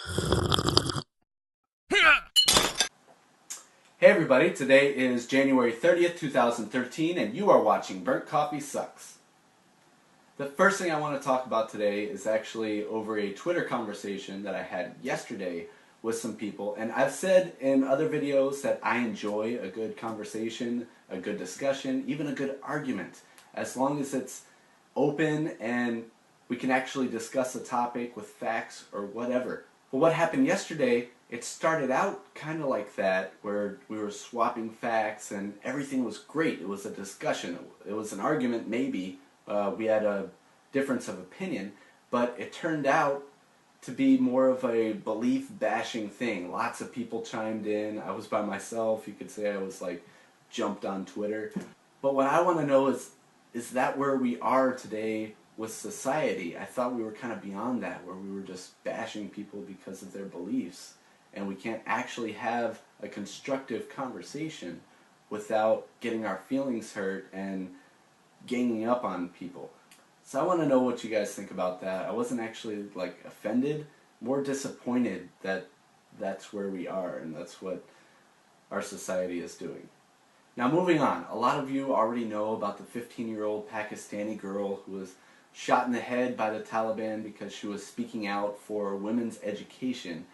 Hey everybody, today is January 30th, 2013, and you are watching Burnt Coffee Sucks. The first thing I want to talk about today is actually over a Twitter conversation that I had yesterday with some people, and I've said in other videos that I enjoy a good conversation, a good discussion, even a good argument, as long as it's open and we can actually discuss a topic with facts or whatever. But what happened yesterday, it started out kind of like that, where we were swapping facts and everything was great. It was a discussion. It was an argument, maybe. We had a difference of opinion, but it turned out to be more of a belief bashing thing. Lots of people chimed in. I was by myself. You could say I was like jumped on Twitter. But what I want to know is that where we are today with society? I thought we were kind of beyond that, where we were just bashing people because of their beliefs, and we can't actually have a constructive conversation without getting our feelings hurt and ganging up on people. So I want to know what you guys think about that. I wasn't actually like offended, more disappointed that that's where we are and that's what our society is doing. Now moving on, a lot of you already know about the 15-year-old Pakistani girl who was shot in the head by the Taliban because she was speaking out for women's education.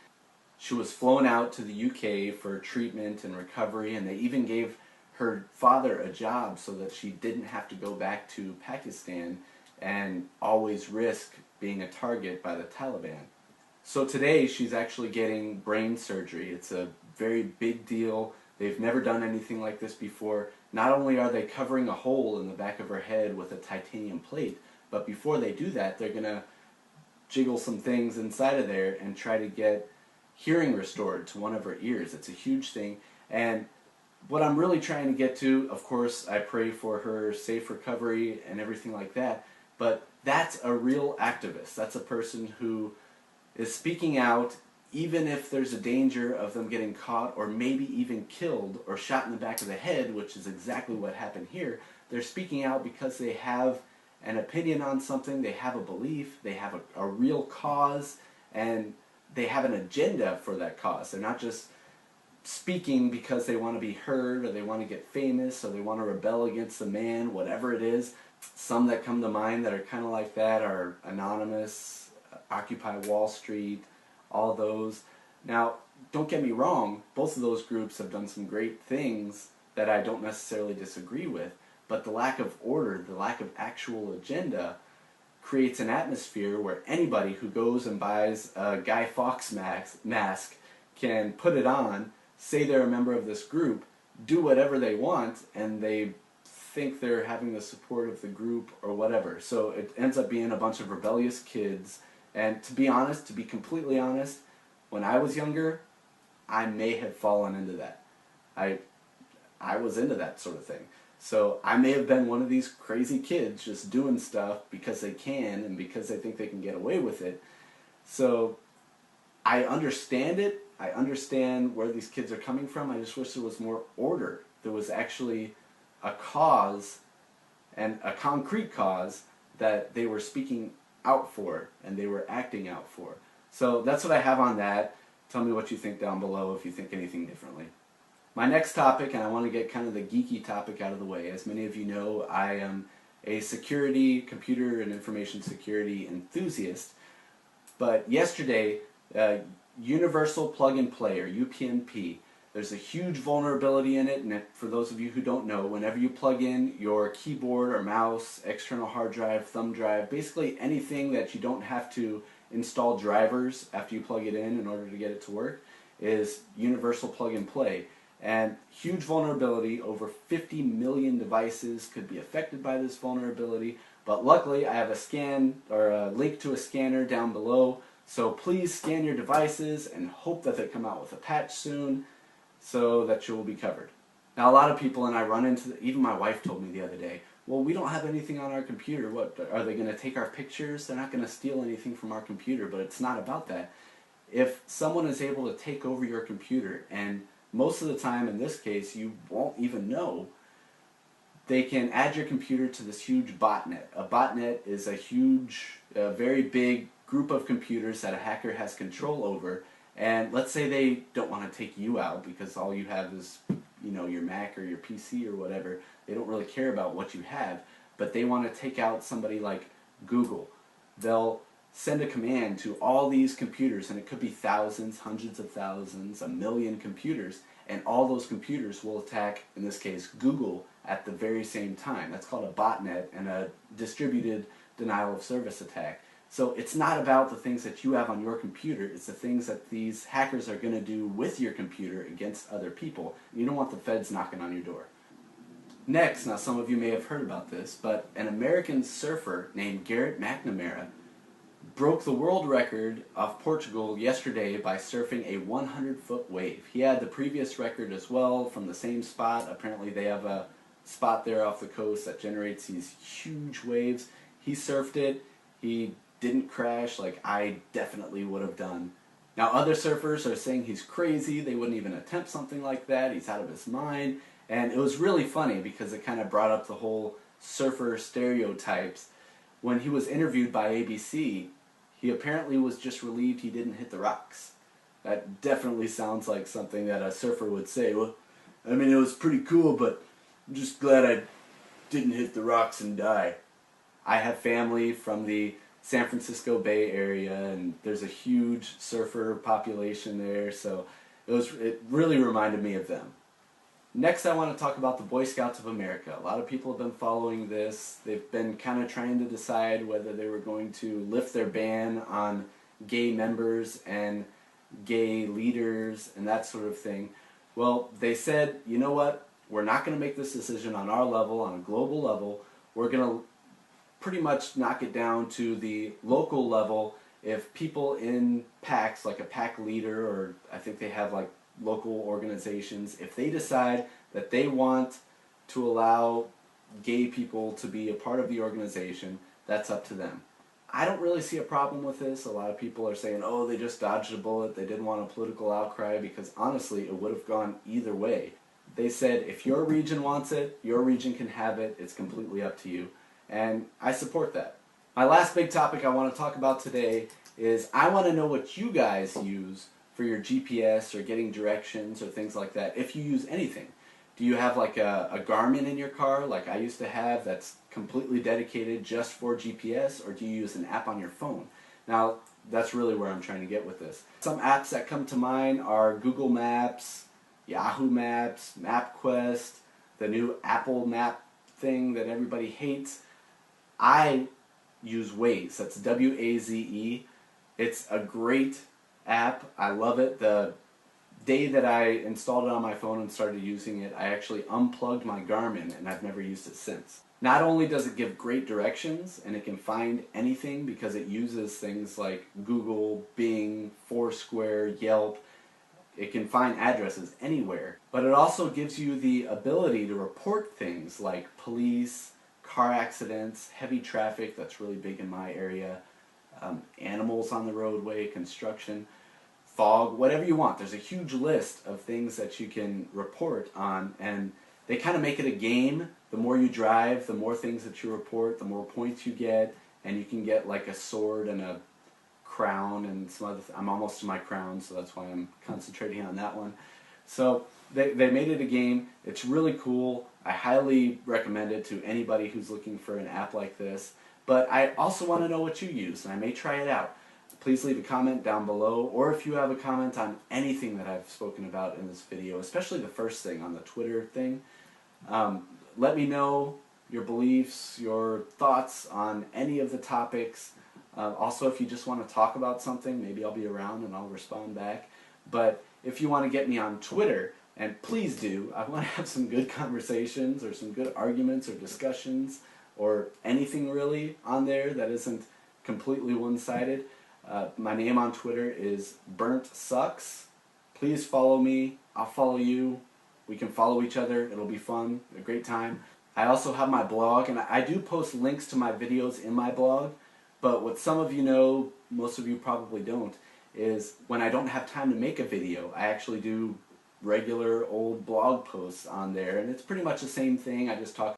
She was flown out to the UK for treatment and recovery, and they even gave her father a job so that she didn't have to go back to Pakistan and always risk being a target by the Taliban. So today she's actually getting brain surgery. It's a very big deal. They've never done anything like this before. Not only are they covering a hole in the back of her head with a titanium plate, but before they do that, they're going to jiggle some things inside of there and try to get hearing restored to one of her ears. It's a huge thing. And what I'm really trying to get to, of course, I pray for her safe recovery and everything like that, but that's a real activist. That's a person who is speaking out even if there's a danger of them getting caught or maybe even killed or shot in the back of the head, which is exactly what happened here. They're speaking out because they have an opinion on something, they have a belief, they have a real cause, and they have an agenda for that cause. They're not just speaking because they want to be heard or they want to get famous or they want to rebel against the man, whatever it is. Some that come to mind that are kind of like that are Anonymous, Occupy Wall Street, all those. Now, don't get me wrong, both of those groups have done some great things that I don't necessarily disagree with, but the lack of order, the lack of actual agenda creates an atmosphere where anybody who goes and buys a Guy Fawkes mask can put it on, say they're a member of this group, do whatever they want, and they think they're having the support of the group or whatever. So it ends up being a bunch of rebellious kids. And to be honest, to be completely honest, when I was younger, I may have fallen into that. I was into that sort of thing. So I may have been one of these crazy kids just doing stuff because they can and because they think they can get away with it. So I understand it. I understand where these kids are coming from. I just wish there was more order. There was actually a cause, and a concrete cause, that they were speaking out for and they were acting out for. So that's what I have on that. Tell me what you think down below if you think anything differently. My next topic, and I want to get kind of the geeky topic out of the way. As many of you know, I am a computer and information security enthusiast. But yesterday, Universal Plug and Play, or UPnP, there's a huge vulnerability in it, and for those of you who don't know, whenever you plug in your keyboard or mouse, external hard drive, thumb drive, basically anything that you don't have to install drivers after you plug it in order to get it to work, is Universal Plug and Play. And huge vulnerability, over 50 million devices could be affected by this vulnerability, but luckily I have a scan, or a link to a scanner down below, so please scan your devices and hope that they come out with a patch soon so that you will be covered. Now a lot of people, and I run into, even my wife told me the other day, well, we don't have anything on our computer. What, are they going to take our pictures? They're not going to steal anything from our computer, but it's not about that. If someone is able to take over your computer, and most of the time in this case you won't even know, they can add your computer to this huge botnet. A botnet is a huge, very big group of computers that a hacker has control over, and let's say they don't want to take you out because all you have is, you know, your Mac or your PC or whatever. They don't really care about what you have, but they want to take out somebody like Google. They'll send a command to all these computers, and it could be thousands, hundreds of thousands, a million computers, and all those computers will attack, in this case, Google at the very same time. That's called a botnet and a distributed denial of service attack. So it's not about the things that you have on your computer, it's the things that these hackers are going to do with your computer against other people. You don't want the feds knocking on your door. Next, now some of you may have heard about this, but an American surfer named Garrett McNamara broke the world record off Portugal yesterday by surfing a 100-foot wave. He had the previous record as well from the same spot. Apparently they have a spot there off the coast that generates these huge waves. He surfed it. He didn't crash like I definitely would have done. Now other surfers are saying he's crazy. They wouldn't even attempt something like that. He's out of his mind. And it was really funny because it kind of brought up the whole surfer stereotypes. When he was interviewed by ABC, he apparently was just relieved he didn't hit the rocks. That definitely sounds like something that a surfer would say. Well, I mean, it was pretty cool, but I'm just glad I didn't hit the rocks and die. I have family from the San Francisco Bay Area, and there's a huge surfer population there, so it really reminded me of them. Next, I want to talk about the Boy Scouts of America. A lot of people have been following this. They've been kind of trying to decide whether they were going to lift their ban on gay members and gay leaders and that sort of thing. Well, they said, you know what? We're not going to make this decision on our level, on a global level. We're going to pretty much knock it down to the local level. If people in PACs, like a PAC leader, or I think they have like local organizations, if they decide that they want to allow gay people to be a part of the organization, that's up to them. I don't really see a problem with this. A lot of people are saying, oh, they just dodged a bullet, they didn't want a political outcry, because honestly, it would have gone either way. They said, if your region wants it, your region can have it, it's completely up to you. And I support that. My last big topic I want to talk about today is I want to know what you guys use for your GPS or getting directions or things like that, if you use anything. Do you have like a Garmin in your car like I used to have that's completely dedicated just for GPS, or do you use an app on your phone? Now, that's really where I'm trying to get with this. Some apps that come to mind are Google Maps, Yahoo Maps, MapQuest, the new Apple Map thing that everybody hates. I use Waze. That's W-A-Z-E. It's a great app. I love it. The day that I installed it on my phone and started using it, I actually unplugged my Garmin, and I've never used it since. Not only does it give great directions, and it can find anything because it uses things like Google, Bing, Foursquare, Yelp. It can find addresses anywhere, but it also gives you the ability to report things like police, car accidents, heavy traffic, that's really big in my area, animals on the roadway, construction, fog, whatever you want. There's a huge list of things that you can report on, and they kind of make it a game. The more you drive, the more things that you report, the more points you get, and you can get like a sword and a crown and some other I'm almost to my crown, so that's why I'm concentrating on that one. So they made it a game. It's really cool. I highly recommend it to anybody who's looking for an app like this. But I also want to know what you use, and I may try it out. Please leave a comment down below, or if you have a comment on anything that I've spoken about in this video, especially the first thing on the Twitter thing. Let me know your beliefs, your thoughts on any of the topics. Also, if you just want to talk about something, maybe I'll be around and I'll respond back. But if you want to get me on Twitter, and please do, I want to have some good conversations or some good arguments or discussions or anything really on there that isn't completely one-sided. My name on Twitter is BurntCoffeeSucks. Please follow me. I'll follow you. We can follow each other. It'll be fun, a great time. I also have my blog, and I do post links to my videos in my blog. But what some of you know, most of you probably don't, is when I don't have time to make a video, I actually do regular old blog posts on there, and it's pretty much the same thing. I just talk